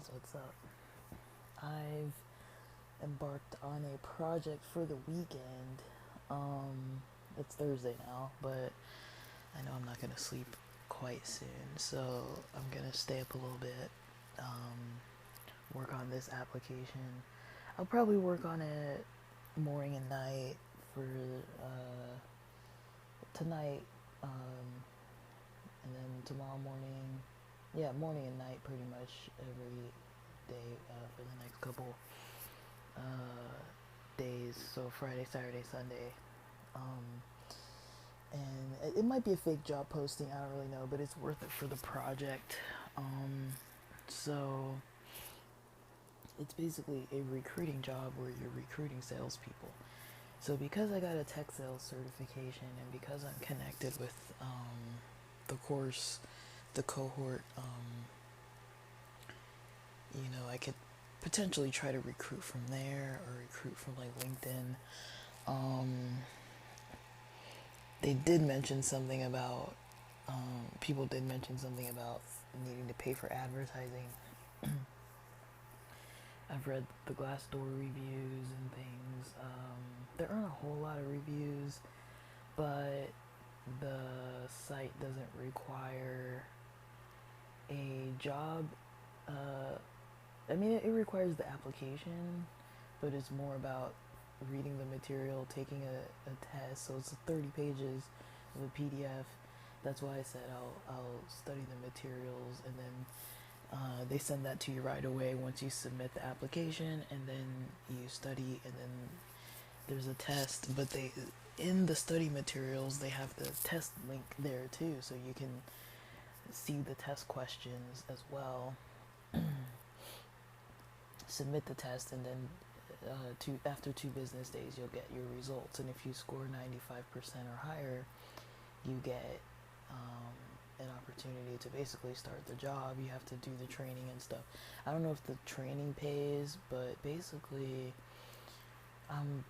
That's what's up. I've embarked on a project for the weekend. It's Thursday now, but I know I'm not gonna sleep quite soon, so I'm gonna stay up a little bit, work on this application. I'll probably work on it morning and night for tonight, and then tomorrow morning. Yeah, morning and night pretty much every day for the next couple days. So Friday, Saturday, Sunday. Um, and it might be a fake job posting. I don't really know, but it's worth it for the project. So it's basically a recruiting job where you're recruiting salespeople. So because I got a tech sales certification and because I'm connected with the course, the cohort, I could potentially try to recruit from there or recruit from like LinkedIn. Um, they did mention something about people did mention something about needing to pay for advertising. I've read the Glassdoor reviews and things. There aren't a whole lot of reviews, but the site doesn't require a job. It requires the application, but it's more about reading the material, taking a test. So it's 30 pages of a PDF. That's why I said I'll study the materials, and then they send that to you right away once you submit the application, and then you study, and then there's a test. But they in the study materials they have the test link there too, so you can see the test questions as well. Submit the test, and then after 2 business days you'll get your results. And if you score 95% or higher, you get an opportunity to basically start the job. You have to do the training and stuff. I don't know if the training pays, but basically I'm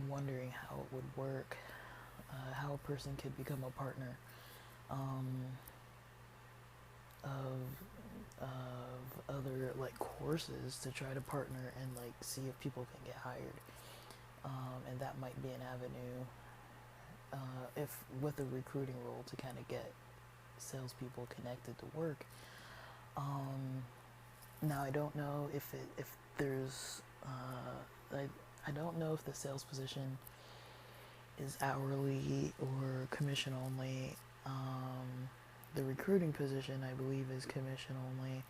wondering how it would work, how a person could become a partner um, of other like courses to try to partner and like see if people can get hired. And that might be an avenue if with a recruiting role to kind of get salespeople connected to work. Now I don't know if there's I don't know if the sales position is hourly or commission only. The recruiting position I believe is commission only.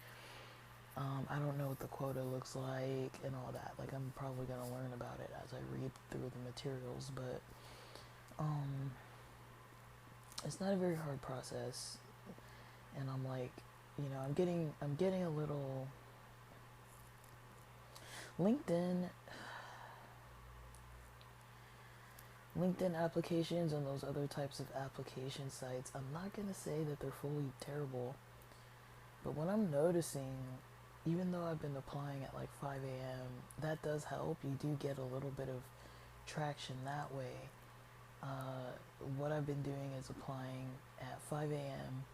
I don't know what the quota looks like and all that. Like I'm probably gonna learn about it as I read through the materials, but it's not a very hard process. And I'm like, I'm getting a little LinkedIn LinkedIn applications and those other types of application sites. I'm not gonna say that they're fully terrible, but what I'm noticing, even though I've been applying at like 5 a.m., that does help. You do get a little bit of traction that way. What I've been doing is applying at 5 a.m.,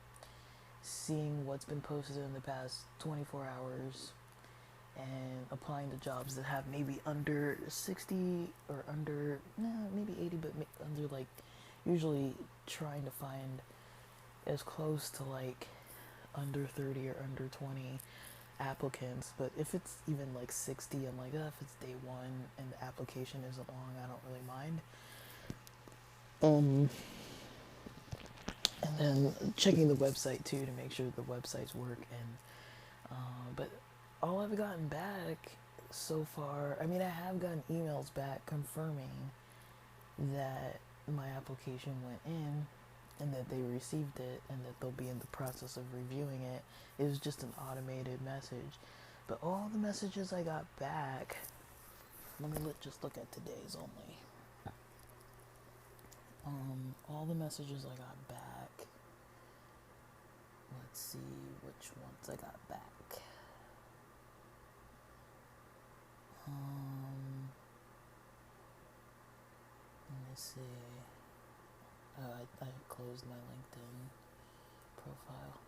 seeing what's been posted in the past 24 hours, and applying to jobs that have maybe under 60 or under, maybe 80, but under like, usually trying to find as close to like under 30 or under 20 applicants. But if it's even like 60, I'm like, if it's day one and the application isn't long, I don't really mind. And then checking the website too to make sure the websites work. And but all I've gotten back so far, I have gotten emails back confirming that my application went in and that they received it and that they'll be in the process of reviewing it. It was just an automated message. But all the messages I got back, let me just look at today's only. All the messages I got back, let's see which ones I got back. Let me see. I closed my LinkedIn profile.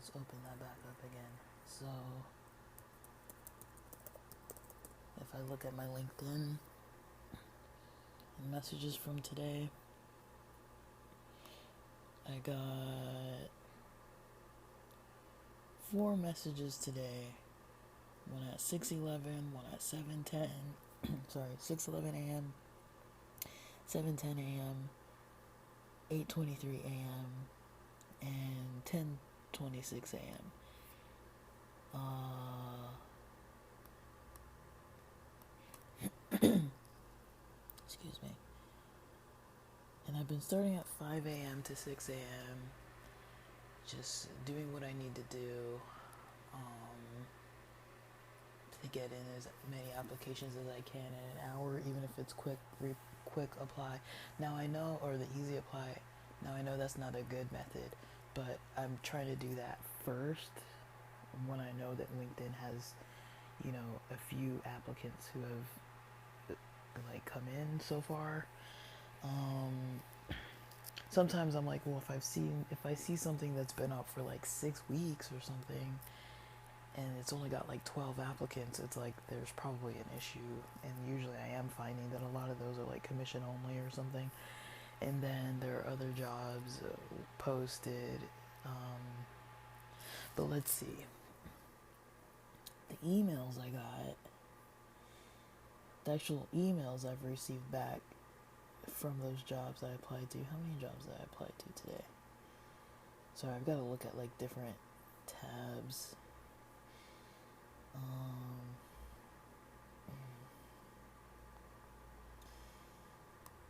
let's open that back up again. So if I look at my LinkedIn and messages from today, I got 4 messages today. One at 6:11, one at 7:10. Sorry, 6:11 a.m., 7:10 a.m., 8:23 a.m., and 10:26 a.m. Excuse me. And I've been starting at 5 a.m. to 6 a.m. just doing what I need to do to get in as many applications as I can in an hour, even if it's quick apply. Now I know, or the easy apply. Now I know that's not a good method, but I'm trying to do that first when I know that LinkedIn has, a few applicants who have come in so far. Sometimes I'm like, well, if I see something that's been up for 6 weeks or something, and it's only got 12 applicants, it's like there's probably an issue. And usually I am finding that a lot of those are commission only or something. And then there are other jobs posted. But let's see. The emails I got, the actual emails I've received back from those jobs I applied to. How many jobs did I apply to today? Sorry, I've got to look at different tabs.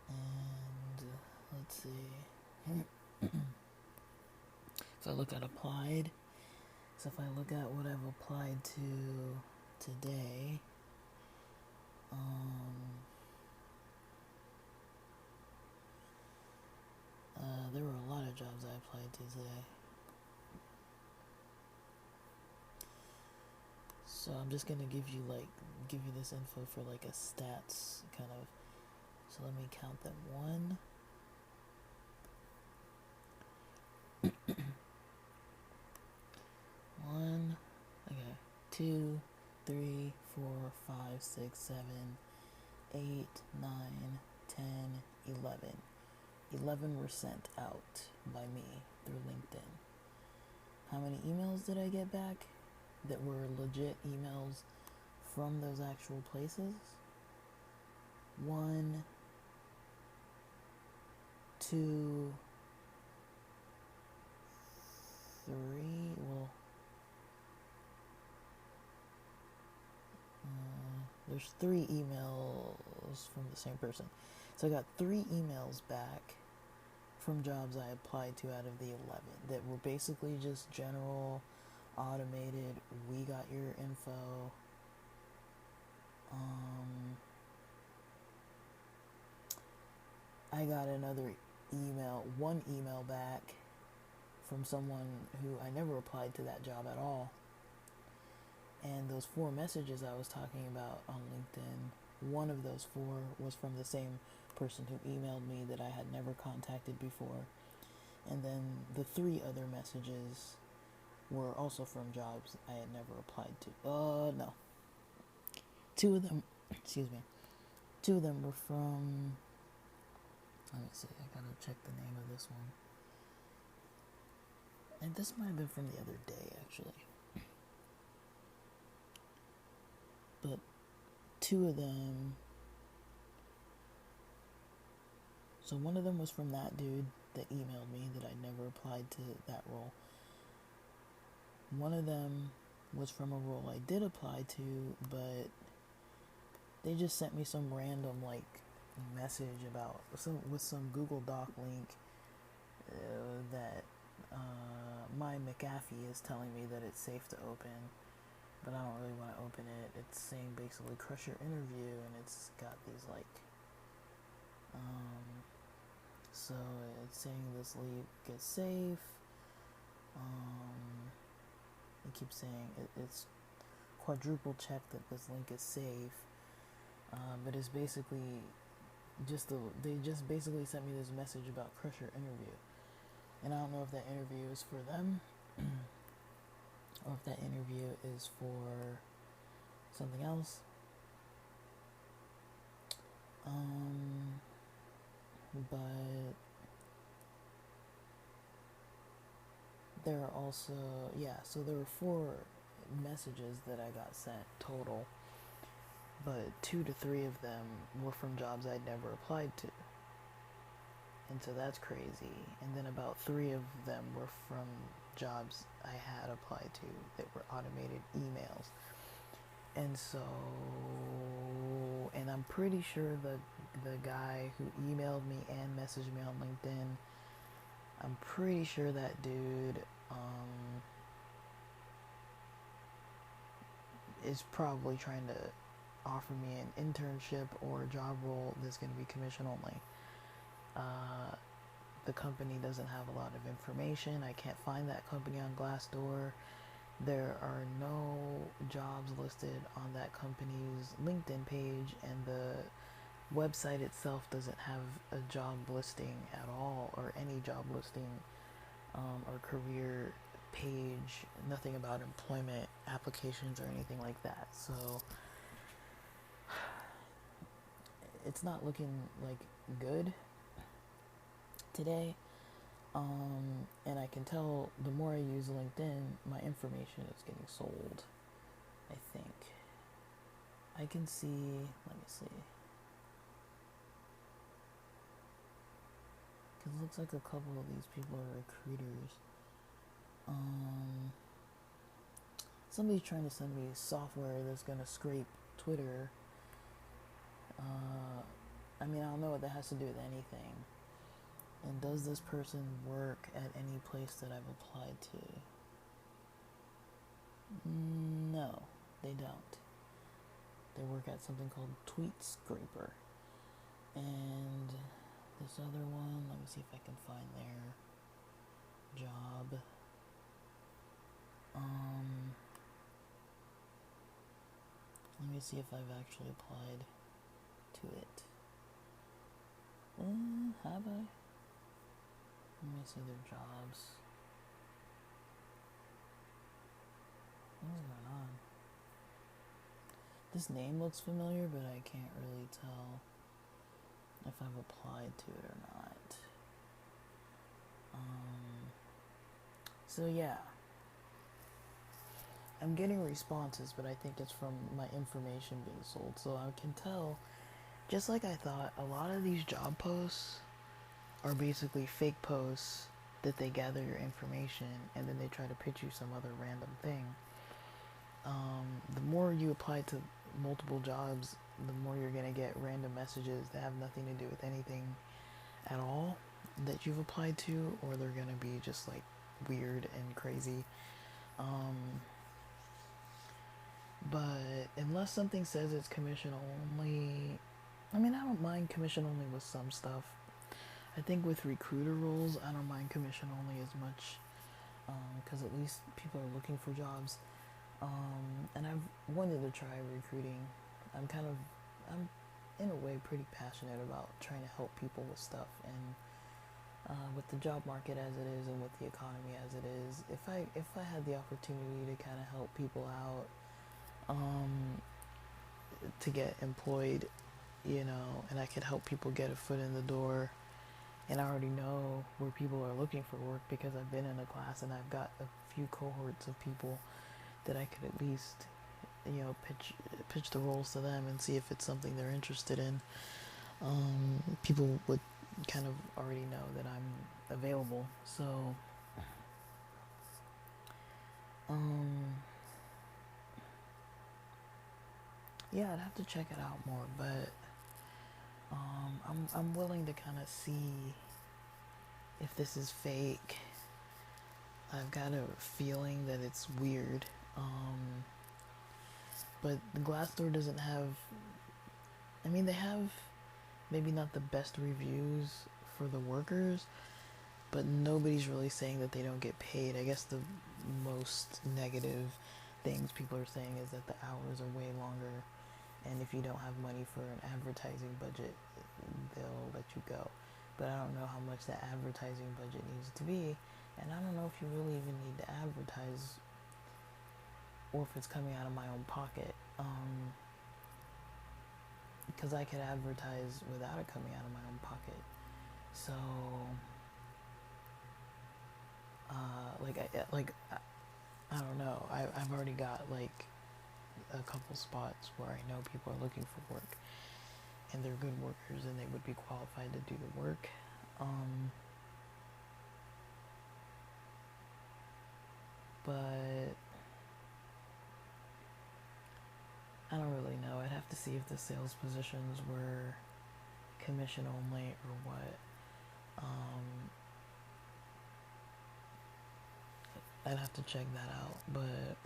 And let's see. So I look at applied. So if I look at what I've applied to today, there were a lot of jobs I applied to today. So I'm just gonna give you this info for a stats kind of. So let me count them. 1, okay, 2, 3, 4, 5, 6, 7, 8, 9, 10, 11. 11 were sent out by me through LinkedIn. How many emails did I get back that were legit emails from those actual places? 1, 2, 3, there's 3 emails from the same person. So I got 3 emails back from jobs I applied to out of the 11 that were basically just general, automated, we got your info. I got one email back from someone who I never applied to that job at all. And those 4 messages I was talking about on LinkedIn, one of those 4 was from the same person who emailed me that I had never contacted before. And then the 3 other messages were also from jobs I had never applied to. No. 2 of them, 2 of them were from, let me see, I gotta check the name of this one. And this might have been from the other day, actually. But 2 of them, so one of them was from that dude that emailed me that I never applied to that role. One of them was from a role I did apply to, but they just sent me some random message about with some Google Doc link that my McAfee is telling me that it's safe to open, but I don't really want to open it. It's saying basically crush your interview, and it's got these so it's saying this link is safe. It keeps saying it's quadruple checked that this link is safe, but it's basically they just basically sent me this message about crush your interview, and I don't know if that interview is for them or if that interview is for something else. But there are also, so there were 4 messages that I got sent total, but 2 to 3 of them were from jobs I'd never applied to. And so that's crazy. And then about 3 of them were from jobs I had applied to that were automated emails. And so, and I'm pretty sure the guy who emailed me and messaged me on LinkedIn, I'm pretty sure that dude is probably trying to offer me an internship or a job role that's going to be commission only. The company doesn't have a lot of information. I can't find that company on Glassdoor. There are no jobs listed on that company's LinkedIn page, and the website itself doesn't have a job listing at all, or any job listing or career page, nothing about employment applications or anything like that. So it's not looking like good today. And I can tell the more I use LinkedIn, my information is getting sold, I think. I can see, let me see. Because it looks like a couple of these people are recruiters. Somebody's trying to send me software that's going to scrape Twitter. I mean, I don't know what that has to do with anything. And does this person work at any place that I've applied to? No, they don't. They work at something called Tweet Scraper. And this other one, let me see if I can find their job. Let me see if I've actually applied to it. Have I? Let me see their jobs. What's going on? This name looks familiar, but I can't really tell if I've applied to it or not. So yeah, I'm getting responses, but I think it's from my information being sold. So I can tell, just like I thought, a lot of these job posts are basically fake posts that they gather your information and then they try to pitch you some other random thing. The more you apply to multiple jobs, the more you're going to get random messages that have nothing to do with anything at all that you've applied to, or they're going to be just like weird and crazy. But unless something says it's commission only, I mean, I don't mind commission only with some stuff. I think with recruiter roles, I don't mind commission only as much, because at least people are looking for jobs. And I've wanted to try recruiting. I'm in a way pretty passionate about trying to help people with stuff, and with the job market as it is and with the economy as it is, if I had the opportunity to kind of help people out, to get employed, and I could help people get a foot in the door, and I already know where people are looking for work because I've been in a class and I've got a few cohorts of people that I could at least, pitch the roles to them and see if it's something they're interested in. People would kind of already know that I'm available. So, yeah, I'd have to check it out more, but I'm willing to kind of see if this is fake. I've got a feeling that it's weird. But the Glassdoor doesn't have, I mean, they have maybe not the best reviews for the workers, but nobody's really saying that they don't get paid. I guess the most negative things people are saying is that the hours are way longer, and if you don't have money for an advertising budget, they'll let you go. But I don't know how much that advertising budget needs to be, and I don't know if you really even need to advertise or if it's coming out of my own pocket. Because I could advertise without it coming out of my own pocket. So, I don't know. I've already got like a couple spots where I know people are looking for work, and they're good workers, and they would be qualified to do the work. But I don't really know. I'd have to see if the sales positions were commission only or what. I'd have to check that out, but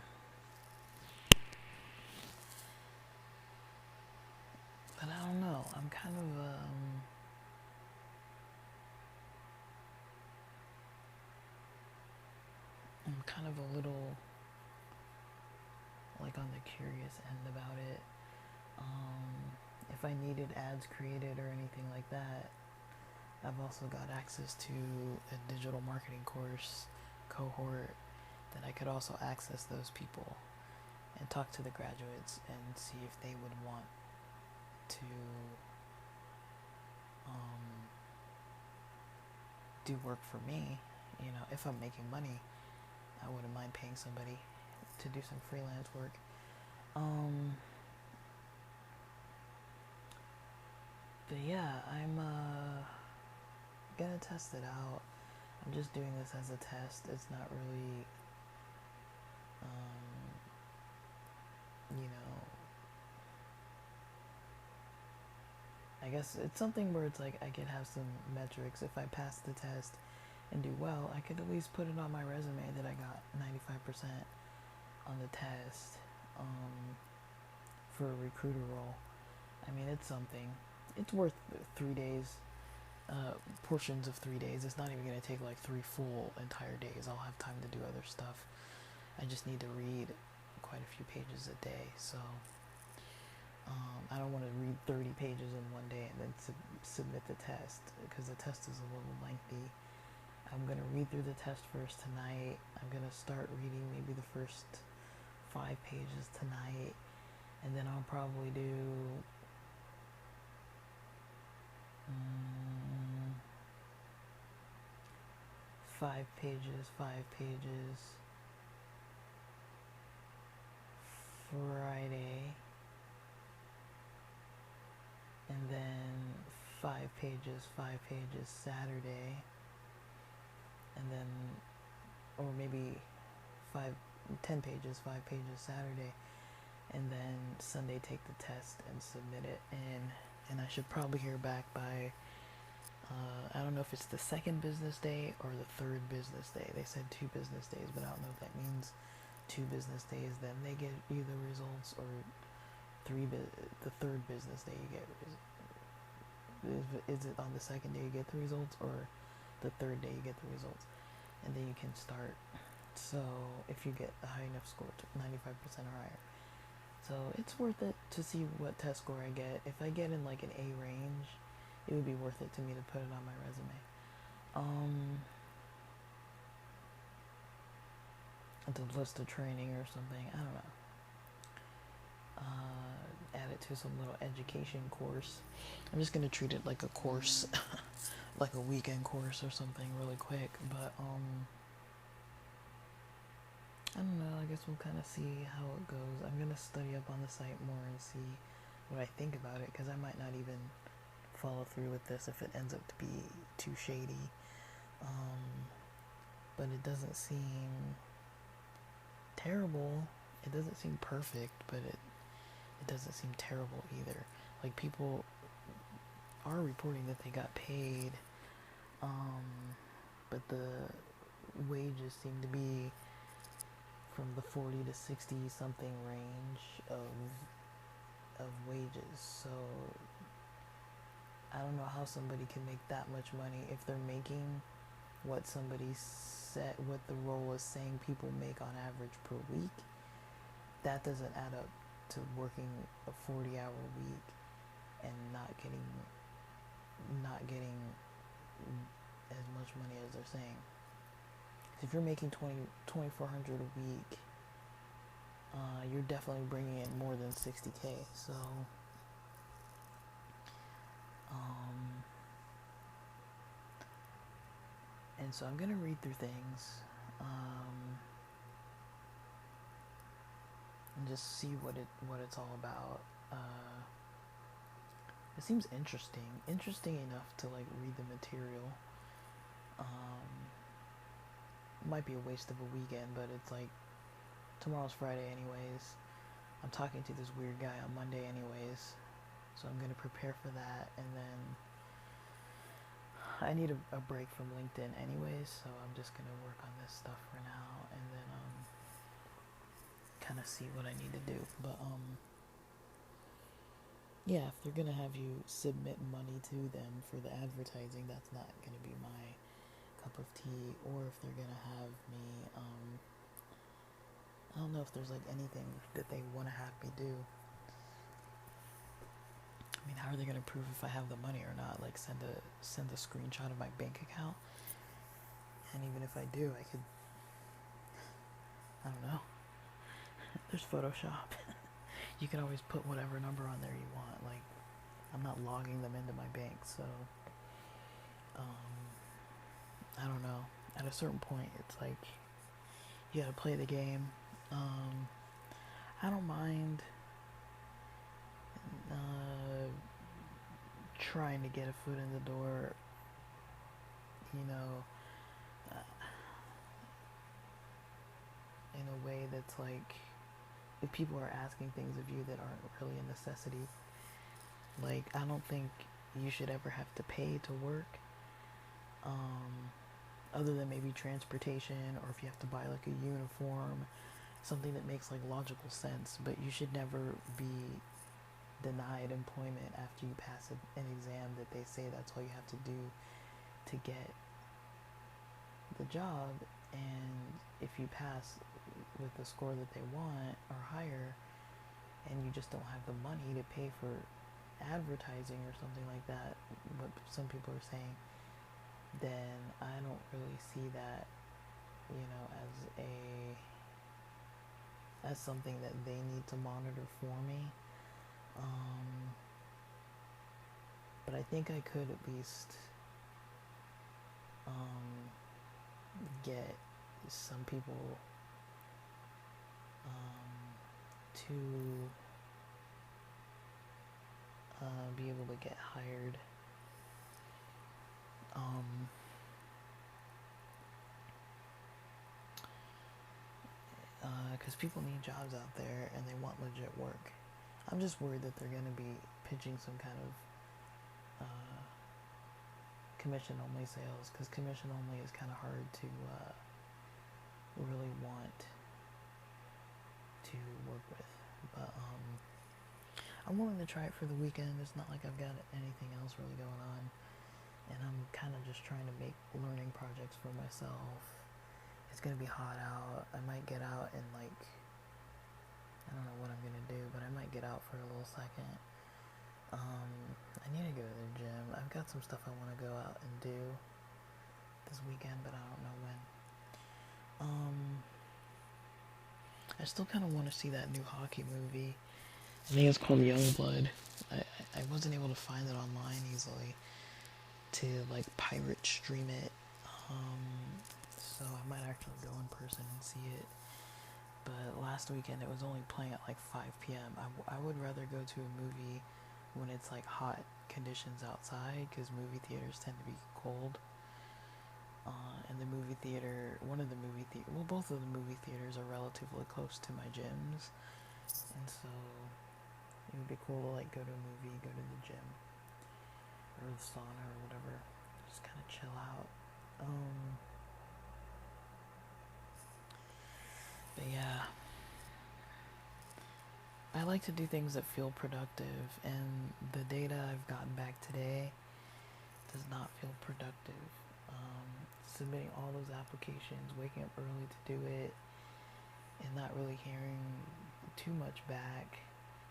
I don't know. I'm kind of a little like on the curious end about it. If I needed ads created or anything like that, I've also got access to a digital marketing course cohort that I could also access those people and talk to the graduates and see if they would want to do work for me. You know, if I'm making money, I wouldn't mind paying somebody to do some freelance work. But yeah, I'm gonna test it out. I'm just doing this as a test. It's not really, you know, I guess it's something where it's like I could have some metrics. If I pass the test and do well, I could at least put it on my resume that I got 95% on the test for a recruiter role. I mean, it's something. It's worth 3 days, portions of 3 days. It's not even going to take like 3 full entire days. I'll have time to do other stuff. I just need to read quite a few pages a day, so I don't want to read 30 pages in one day and then submit the test, because the test is a little lengthy. I'm going to read through the test first tonight. I'm going to start reading maybe the first 5 pages tonight, and then I'll probably do 5 pages, 5 pages Friday, and then 5 pages, 5 pages Saturday, and then, or maybe 10 pages, 5 pages Saturday, and then Sunday take the test and submit it. And I should probably hear back by, I don't know if it's the second business day or the third business day. They said 2 business days, but I don't know if that means 2 business days, then they get you the results, or the third business day you get is it on the second day you get the results, or the third day you get the results, and then you can start. So if you get a high enough score, to 95% or higher, so it's worth it to see what test score I get. If I get in like an A range, it would be worth it to me to put it on my resume. To list a training or something, I don't know. Add it to some little education course. I'm just gonna treat it like a course, like a weekend course or something really quick. But I don't know. I guess we'll kind of see how it goes. I'm gonna study up on the site more and see what I think about it, because I might not even follow through with this if it ends up to be too shady. But it doesn't seem terrible. It doesn't seem perfect, but it doesn't seem terrible either. Like, people are reporting that they got paid, but the wages seem to be from the 40 to 60 something range of wages. So I don't know how somebody can make that much money if they're making what somebody said, what the role is saying people make on average per week. That doesn't add up to working a 40-hour week and not getting as much money as they're saying. If you're making $2,400 a week, you're definitely bringing in more than 60K. So, um, and so I'm gonna read through things, and just see what it's all about. It seems interesting enough to like read the material. Might be a waste of a weekend, but it's like tomorrow's Friday anyways. I'm talking to this weird guy on Monday anyways, so I'm gonna prepare for that, and then I need a break from LinkedIn anyways, so I'm just gonna work on this stuff for now, and then kind of see what I need to do. But yeah, if they're gonna have you submit money to them for the advertising, that's not gonna be my cup of tea. Or if they're gonna have me, I don't know if there's like anything that they want to have me do. I mean, how are they gonna prove if I have the money or not? Like send a screenshot of my bank account, and even if I do, I could, I don't know. There's Photoshop. You can always put whatever number on there you want. Like, I'm not logging them into my bank, so I don't know. At a certain point, it's like you gotta play the game. I don't mind trying to get a foot in the door. You know, in a way that's like, if people are asking things of you that aren't really a necessity. Like, I don't think you should ever have to pay to work, other than maybe transportation, or if you have to buy like a uniform, something that makes like logical sense. But you should never be denied employment after you pass an exam that they say that's all you have to do to get the job. And if you pass with the score that they want or higher, and you just don't have the money to pay for advertising or something like that, what some people are saying, then I don't really see that, as something that they need to monitor for me. But I think I could at least get some people to be able to get hired. Because people need jobs out there and they want legit work. I'm just worried that they're going to be pitching some kind of commission only sales, because commission only is kind of hard to really want to work with. But I'm willing to try it for the weekend. It's not like I've got anything else really going on, and I'm kind of just trying to make learning projects for myself. It's gonna be hot out. I might get out and like, I don't know what I'm gonna do, but I might get out for a little second. I need to go to the gym. I've got some stuff I want to go out and do this weekend, but I don't know when. I still kind of want to see that new hockey movie. I think it's called Youngblood. I wasn't able to find it online easily to like pirate stream it. So I might actually go in person and see it. But last weekend it was only playing at like 5 p.m. I would rather go to a movie when it's like hot conditions outside, because movie theaters tend to be cold. And the movie theater, both of the movie theaters are relatively close to my gyms, and so it would be cool to like go to a movie, go to the gym, or the sauna or whatever, just kind of chill out. But yeah, I like to do things that feel productive, and the data I've gotten back today does not feel productive. Submitting all those applications, waking up early to do it, and not really hearing too much back,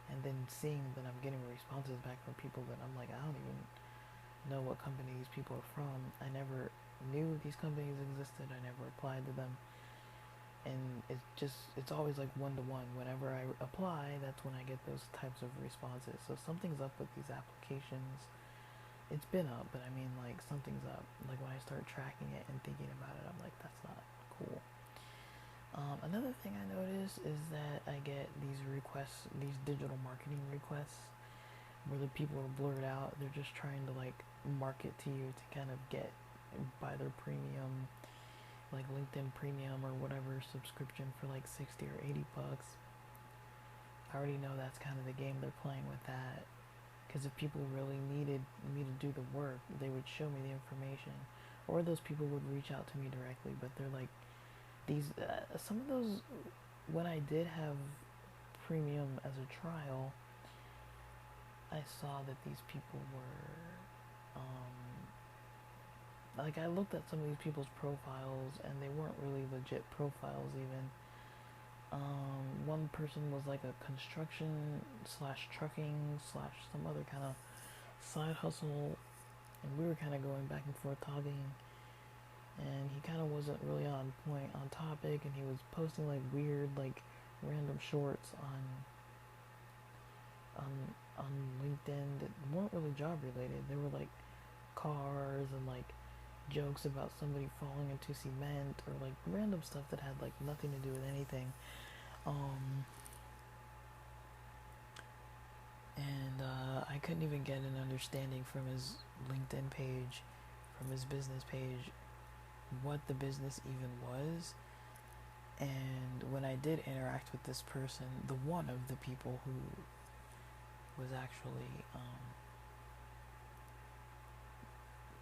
and then seeing that I'm getting responses back from people that I'm like, I don't even know what company these people are from. I never knew these companies existed. I never applied to them. And and it's always like one to one. Whenever I apply, that's when I get those types of responses. So something's up with these applications. It's been up, but I mean, like, something's up. Like, when I start tracking it and thinking about it, I'm like, that's not cool. Another thing I notice is that I get these requests, these digital marketing requests, where the people are blurred out. They're just trying to, like, market to you to kind of get, buy their premium, like LinkedIn premium or whatever subscription for like 60 or 80 bucks. I already know that's kind of the game they're playing with that. Because if people really needed me to do the work, they would show me the information, or those people would reach out to me directly. But they're like these. Some of those, when I did have premium as a trial, I saw that these people were, like, I looked at some of these people's profiles, and they weren't really legit profiles even. One person was like a construction slash trucking slash some other kind of side hustle, and we were kind of going back and forth talking, and he kind of wasn't really on point, on topic, and he was posting like weird, like, random shorts on LinkedIn that weren't really job related. They were like cars and like jokes about somebody falling into cement, or like random stuff that had like nothing to do with anything. And I couldn't even get an understanding from his LinkedIn page, from his business page, what the business even was. And when I did interact with this person, the one of the people who was actually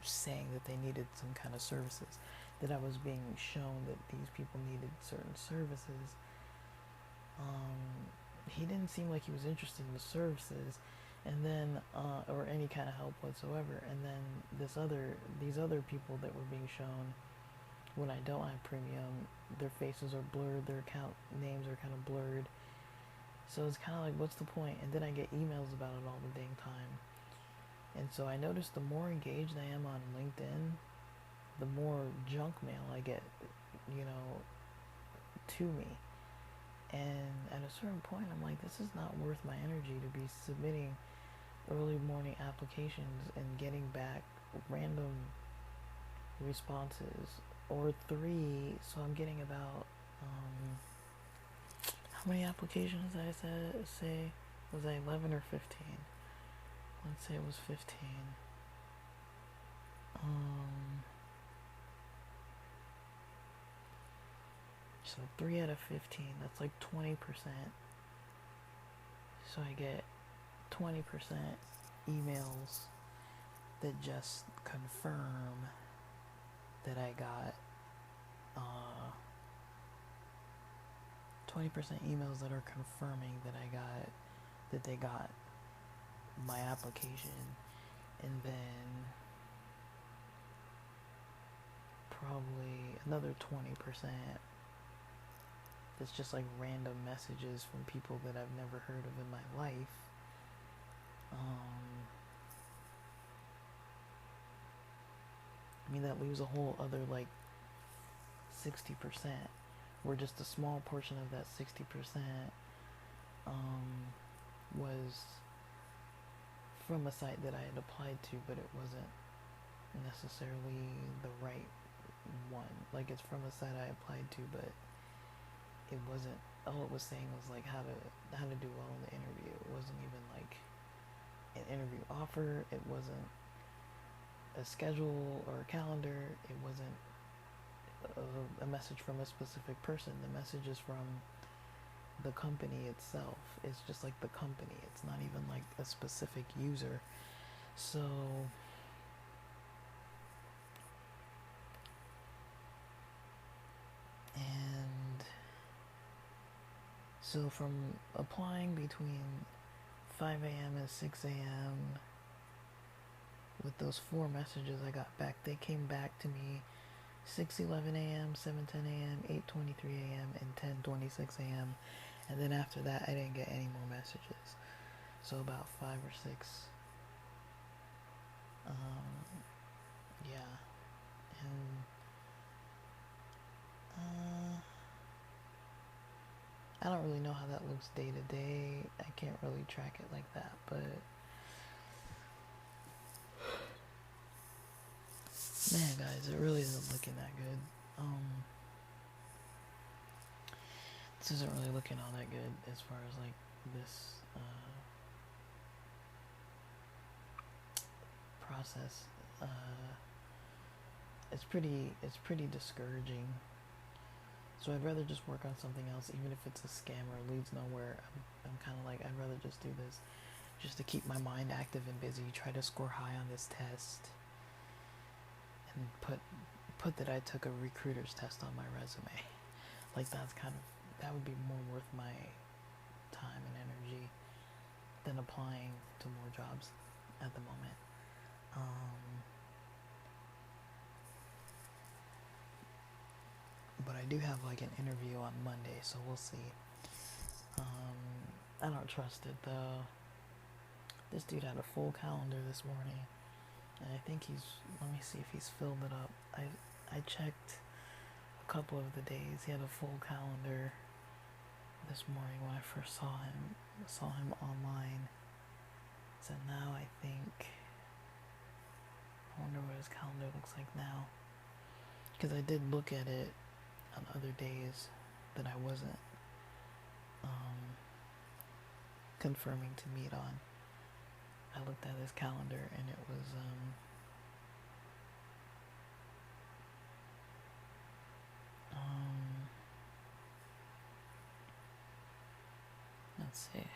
saying that they needed some kind of services, that I was being shown that these people needed certain services, he didn't seem like he was interested in the services, and then or any kind of help whatsoever. And then these other people that were being shown, when I don't have premium, their faces are blurred, their account names are kind of blurred. So it's kind of like, what's the point? And then I get emails about it all the dang time. And so I noticed the more engaged I am on LinkedIn, the more junk mail I get, to me. And at a certain point, I'm like, this is not worth my energy to be submitting early morning applications and getting back random responses, or 3. So I'm getting about, how many applications did I say? Was I 11 or 15? Let's say it was 15. So 3 out of 15, that's like 20%. So I get 20% emails that just confirm that I got 20% emails that are confirming that they got my application. And then probably another 20% that's just like random messages from people that I've never heard of in my life. I mean, that leaves a whole other like 60%, where just a small portion of that 60% was from a site that I had applied to, but it wasn't necessarily the right one. Like, it's from a site I applied to, but it wasn't. All it was saying was like how to do well in the interview. It wasn't even like an interview offer. It wasn't a schedule or a calendar. It wasn't a message from a specific person. The message is from the company itself. It's just like the company. It's not even like a specific user. So from applying between 5 a.m. and 6 a.m. with those 4 messages I got back, they came back to me 6:11 a.m., 7:10 a.m., 8:23 a.m., and 10:26 a.m. And then after that, I didn't get any more messages. So about 5 or 6. Yeah. And I don't really know how that looks day to day. I can't really track it like that, but man, guys, it really isn't looking that good. This isn't really looking all that good as far as like this process. It's pretty discouraging. So I'd rather just work on something else, even if it's a scam or leads nowhere. I'm kind of like, I'd rather just do this, just to keep my mind active and busy. Try to score high on this test, and put that I took a recruiter's test on my resume. Like that would be more worth my time and energy than applying to more jobs at the moment. But I do have like an interview on Monday, so we'll see. I don't trust it though. This dude had a full calendar this morning, and I think let me see if he's filled it up. I checked a couple of the days. He had a full calendar this morning when I first saw him online. So now I wonder what his calendar looks like now. Because I did look at it on other days that I wasn't confirming to meet on. I looked at his calendar and it was let's see.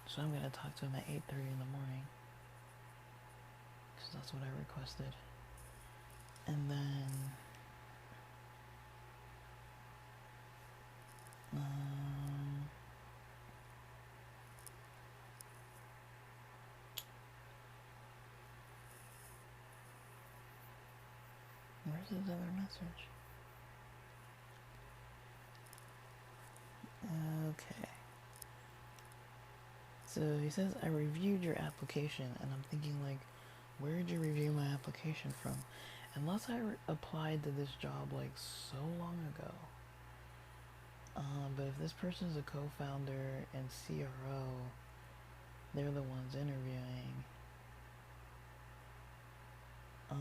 So I'm gonna talk to him at 8:30 in the morning, because that's what I requested. And then where's his other message? Okay. So he says, I reviewed your application, and I'm thinking like, where did you review my application from? Unless I applied to this job like so long ago. But if this person's a co-founder and CRO, they're the ones interviewing. I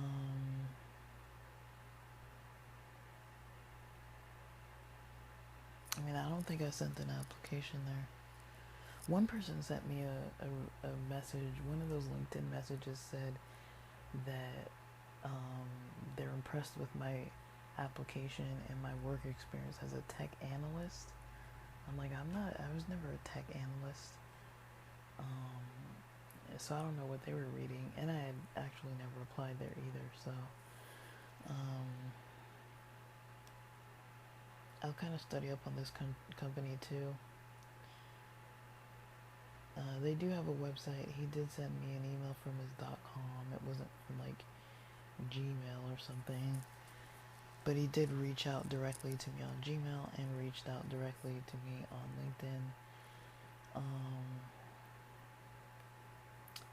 mean, I don't think I sent an application there. One person sent me a message. One of those LinkedIn messages said that they're impressed with my application and my work experience as a tech analyst. I'm like, I was never a tech analyst. So I don't know what they were reading, and I had actually never applied there either, so I'll kind of study up on this company too. They do have a website. He did send me an email from his .com. It wasn't from like Gmail or something, but he did reach out directly to me on Gmail and reached out directly to me on LinkedIn.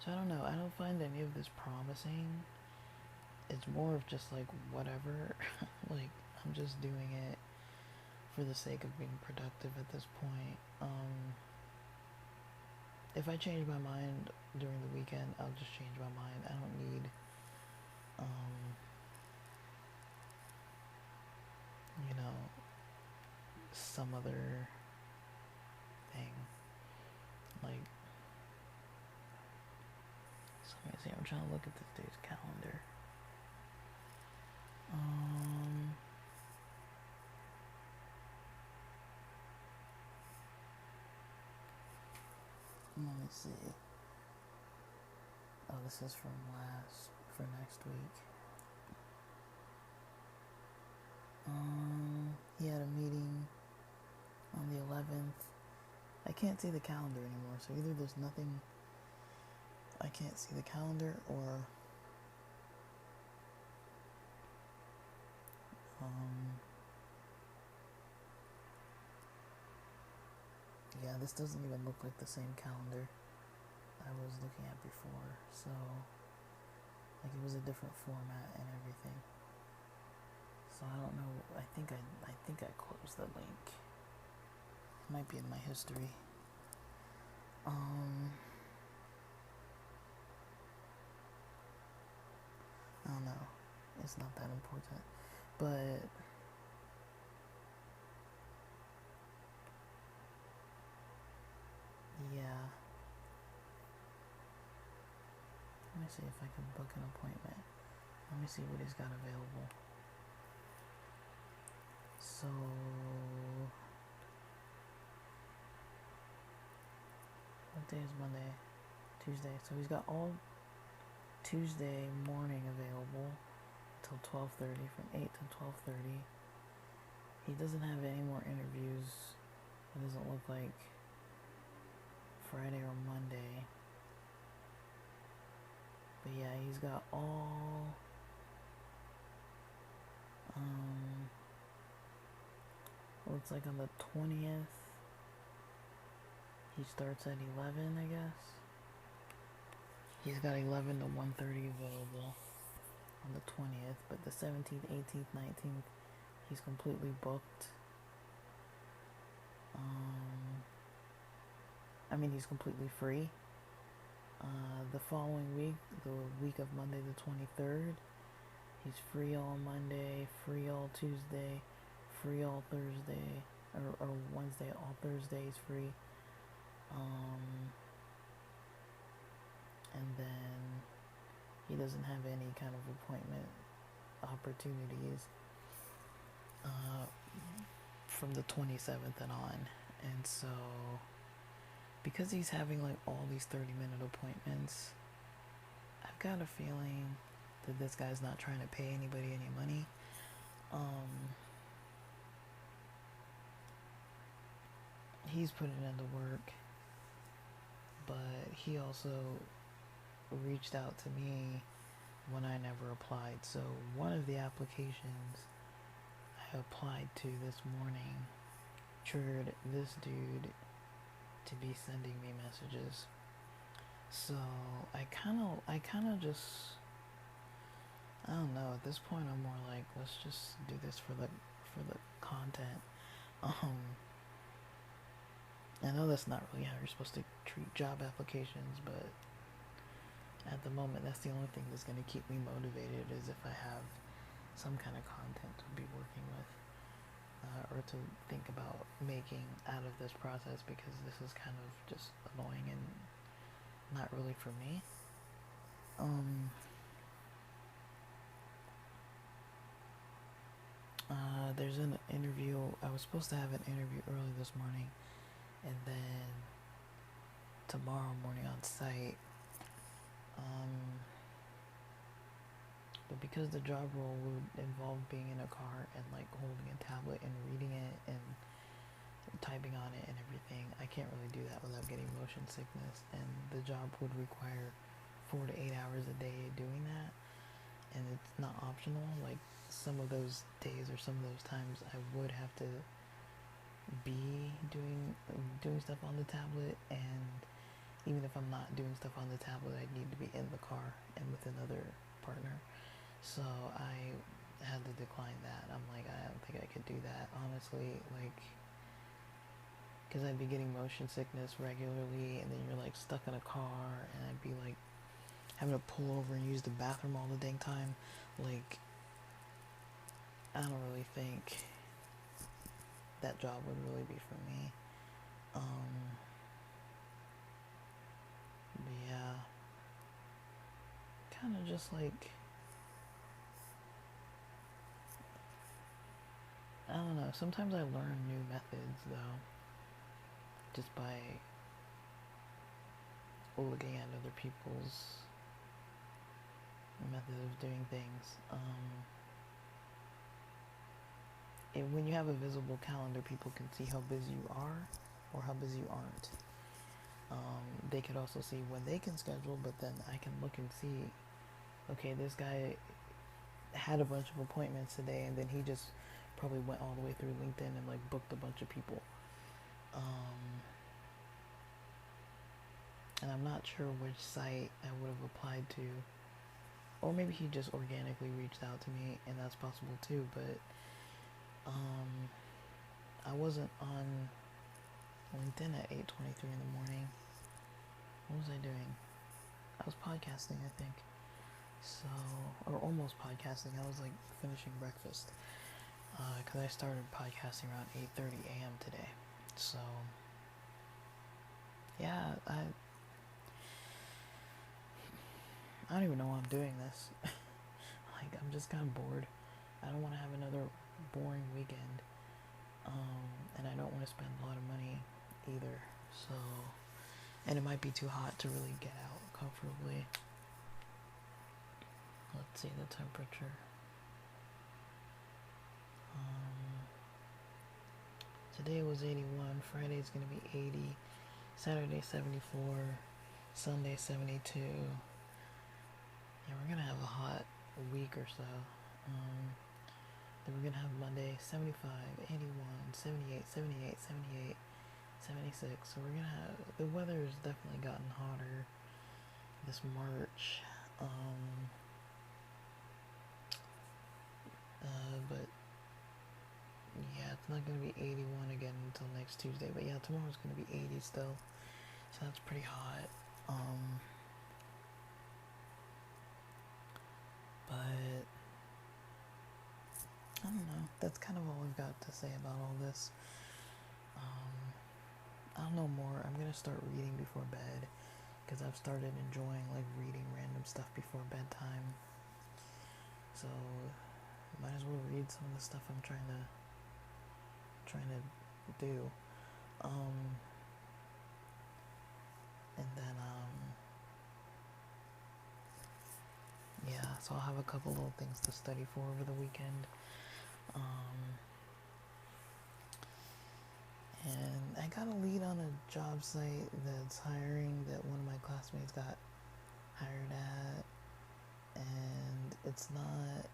So I don't know. I don't find any of this promising. It's more of just like whatever. Like, I'm just doing it for the sake of being productive at this point. If I change my mind during the weekend, I'll just change my mind. I don't need some other thing. Like, so let me see, I'm trying to look at this dude's calendar. Let me see. Oh, this is for next week. He had a meeting on the 11th. I can't see the calendar anymore, so either there's nothing, I can't see the calendar, or yeah, this doesn't even look like the same calendar I was looking at before, so like it was a different format and everything. So I don't know think I closed the link. It might be in my history. I don't know. It's not that important. But yeah. Let me see if I can book an appointment. Let me see what he's got available. So what day is Monday? Tuesday. So he's got all Tuesday morning available till 12:30, from 8 to 12:30. He doesn't have any more interviews. It doesn't look like Friday or Monday. But yeah, he's got all looks like on the 20th he starts at 11, I guess. He's got 11 to 1:30 available on the 20th, but the 17th, 18th, 19th he's completely booked. He's completely free. The following week, the week of Monday the 23rd, he's free all Monday, free all Tuesday, free all Thursday, or Wednesday, all Thursday he's free. And then he doesn't have any kind of appointment opportunities from the 27th and on. And so because he's having like all these 30-minute appointments, I've got a feeling that this guy's not trying to pay anybody any money. He's putting in the work, but he also reached out to me when I never applied. So one of the applications I applied to this morning triggered this dude to be sending me messages. So I kind of just, I don't know, at this point I'm more like, let's just do this for the content. I know that's not really how you're supposed to treat job applications, but at the moment that's the only thing that's going to keep me motivated, is if I have some kind of content to be working with, or to think about making out of this process, because this is kind of just annoying and not really for me. There's an interview. I was supposed to have an interview early this morning, and then tomorrow morning on site. But because the job role would involve being in a car and like holding a tablet and reading it and typing on it and everything, I can't really do that without getting motion sickness, and the job would require 4 to 8 hours a day doing that, and it's not optional. Like some of those days or some of those times I would have to be doing stuff on the tablet, and even if I'm not doing stuff on the tablet, I need to be in the car and with another partner. So I had to decline that. I'm like, I don't think I could do that, honestly, like, because I'd be getting motion sickness regularly, and then you're like stuck in a car, and I'd be like having to pull over and use the bathroom all the dang time. Like, I don't really think that job would really be for me. But yeah, kind of just like, I don't know, sometimes I learn new methods though, just by looking at other people's method of doing things. When you have a visible calendar, people can see how busy you are or how busy you aren't. They could also see when they can schedule, but then I can look and see, okay, this guy had a bunch of appointments today, and then he just probably went all the way through LinkedIn and like booked a bunch of people. And I'm not sure which site I would have applied to, or maybe he just organically reached out to me, and that's possible too. But I wasn't on LinkedIn at 8:23 in the morning. What was I doing? I was podcasting, I think. So, or almost podcasting. I was like finishing breakfast. Because I started podcasting around 8:30 a.m. today. So, yeah, I don't even know why I'm doing this. Like, I'm just kind of bored. I don't want to have another boring weekend. And I don't want to spend a lot of money either. So, and it might be too hot to really get out comfortably. Let's see the temperature. Today was 81. Friday is going to be 80. Saturday 74. Sunday 72. Yeah, we're going to have a hot week or so. Then we're going to have Monday 75, 81, 78, 78, 78, 76. So we're going to have, the weather has definitely gotten hotter this March. But yeah, it's not going to be 81 again until next Tuesday. But yeah, tomorrow's going to be 80 still. So that's pretty hot. But I don't know. That's kind of all I've got to say about all this. I'll know more. I'm going to start reading before bed. Because I've started enjoying like reading random stuff before bedtime. So might as well read some of the stuff I'm trying to do. And then yeah, so I'll have a couple little things to study for over the weekend. And I got a lead on a job site that's hiring that one of my classmates got hired at, and it's not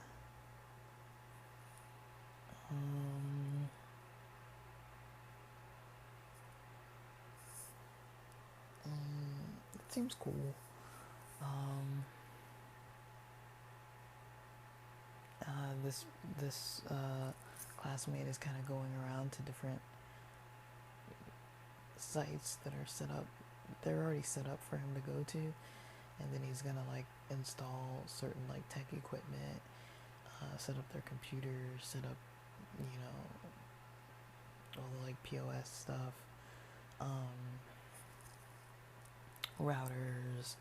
it seems cool. This classmate is kind of going around to different sites that are set up. They're already set up for him to go to, and then he's gonna like install certain like tech equipment, set up their computers, set up, all the like POS stuff, routers,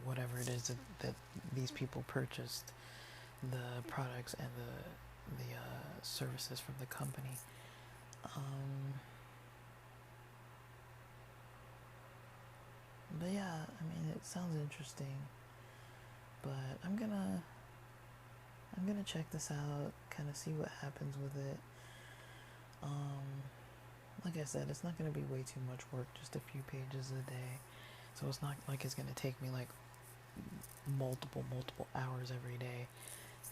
whatever it is that these people purchased, the products and the services from the company. But yeah, I mean, it sounds interesting. But I'm gonna check this out, kind of see what happens with it. Like I said, it's not gonna be way too much work, just a few pages a day. So it's not like it's gonna take me like multiple hours every day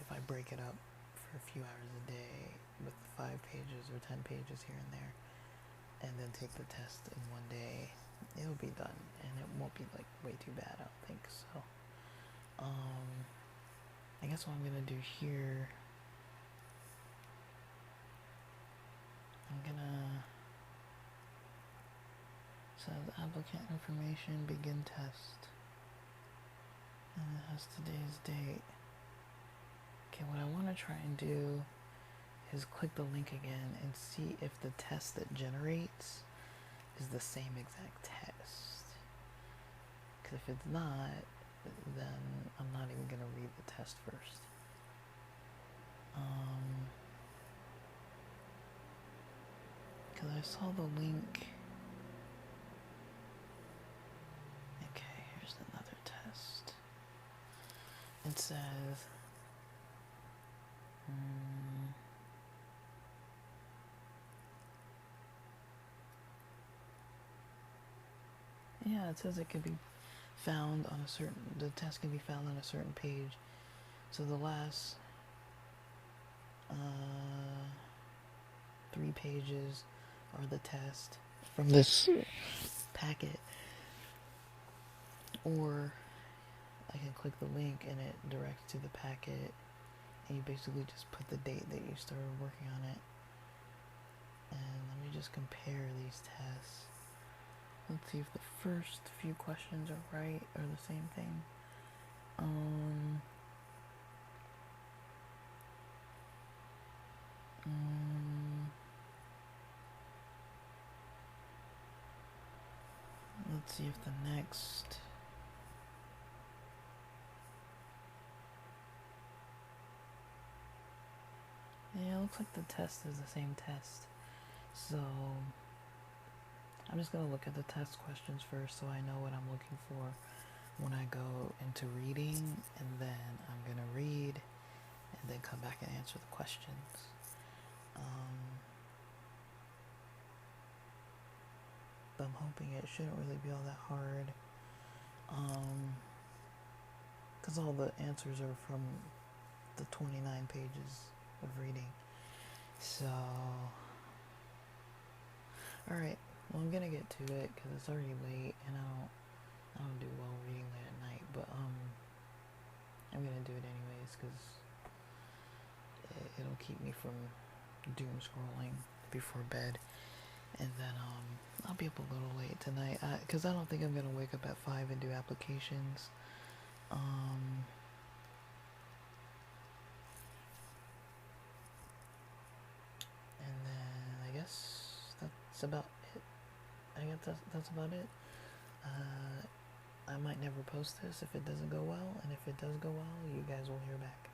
if I break it up for a few hours a day with 5 pages or 10 pages here and there, and then take the test in one day. It'll be done, and it won't be like way too bad, I don't think so. I guess what I'm gonna do here, says applicant information, begin test, and it has today's date. Okay, what I want to try and do is click the link again and see if the test that generates is the same exact test. Because if it's not, then I'm not even going to read the test first. Because I saw the link. Okay, here's another test. It says yeah, it says it can be found on the test can be found on a certain page. So the last 3 pages are the test from this packet, or I can click the link and it directs to the packet and you basically just put the date that you started working on it. And let me just compare these tests. Let's see if the first few questions are right or the same thing. Let's see if the next... Yeah, it looks like the test is the same test. So I'm just going to look at the test questions first so I know what I'm looking for when I go into reading, and then I'm going to read and then come back and answer the questions. But I'm hoping it shouldn't really be all that hard, because all the answers are from the 29 pages of reading. So, alright, well, I'm gonna get to it because it's already late and I don't do well reading late at night, but I'm gonna do it anyways because it'll keep me from doom scrolling before bed. And then I'll be up a little late tonight because I don't think I'm gonna wake up at 5 and do applications. And then I guess that's about it. I guess that's about it. I might never post this if it doesn't go well, and if it does go well, you guys will hear back.